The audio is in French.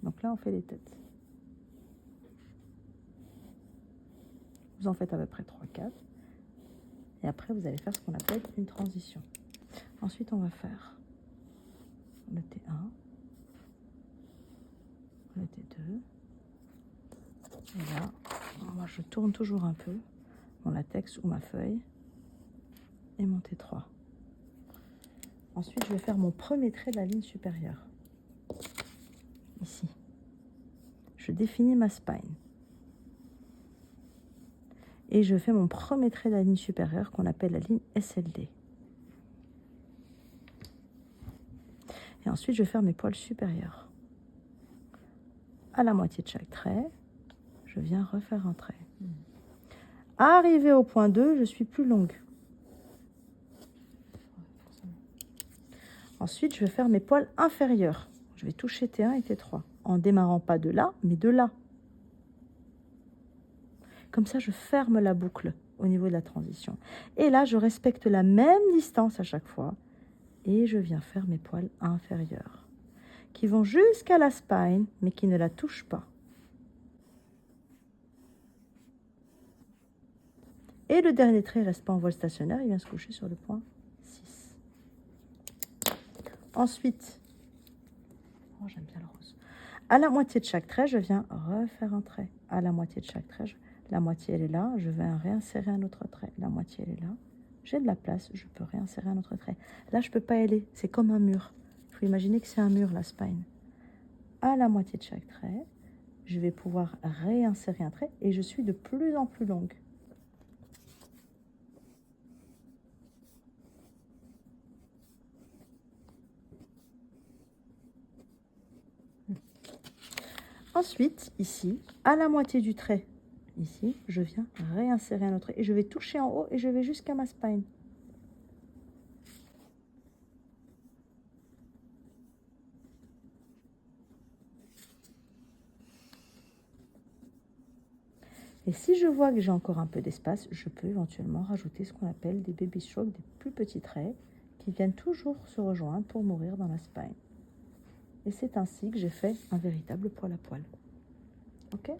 Donc là, on fait les têtes. Vous en faites à peu près 3-4. Et après, vous allez faire ce qu'on appelle une transition. Ensuite, on va faire le T1, le T2. Et là, moi, je tourne toujours un peu mon latex ou ma feuille et mon T3. Ensuite, je vais faire mon premier trait de la ligne supérieure. Ici. Je définis ma spine. Et je fais mon premier trait de la ligne supérieure qu'on appelle la ligne SLD. Et ensuite, je vais faire mes poils supérieurs. À la moitié de chaque trait, je viens refaire un trait. Arrivé au point 2, je suis plus longue. Ensuite, je vais faire mes poils inférieurs. Je vais toucher T1 et T3, en démarrant pas de là, mais de là. Comme ça, je ferme la boucle au niveau de la transition. Et là, je respecte la même distance à chaque fois. Et je viens faire mes poils inférieurs, qui vont jusqu'à la spine, mais qui ne la touchent pas. Et le dernier trait ne reste pas en vol stationnaire, il vient se coucher sur le point 6. Ensuite, oh, j'aime bien le rose. À la moitié de chaque trait, je viens refaire un trait. À la moitié de chaque trait, la moitié elle est là, je vais réinsérer un autre trait. La moitié elle est là. J'ai de la place, je peux réinsérer un autre trait. Là, je ne peux pas y aller, c'est comme un mur. Il faut imaginer que c'est un mur, la spine. À la moitié de chaque trait, je vais pouvoir réinsérer un trait et je suis de plus en plus longue. Ensuite, ici, à la moitié du trait, ici, je viens réinsérer un autre trait et je vais toucher en haut et je vais jusqu'à ma spine. Et si je vois que j'ai encore un peu d'espace, je peux éventuellement rajouter ce qu'on appelle des baby strokes, des plus petits traits qui viennent toujours se rejoindre pour mourir dans la spine. Et c'est ainsi que j'ai fait un véritable poil à poil. Ok ?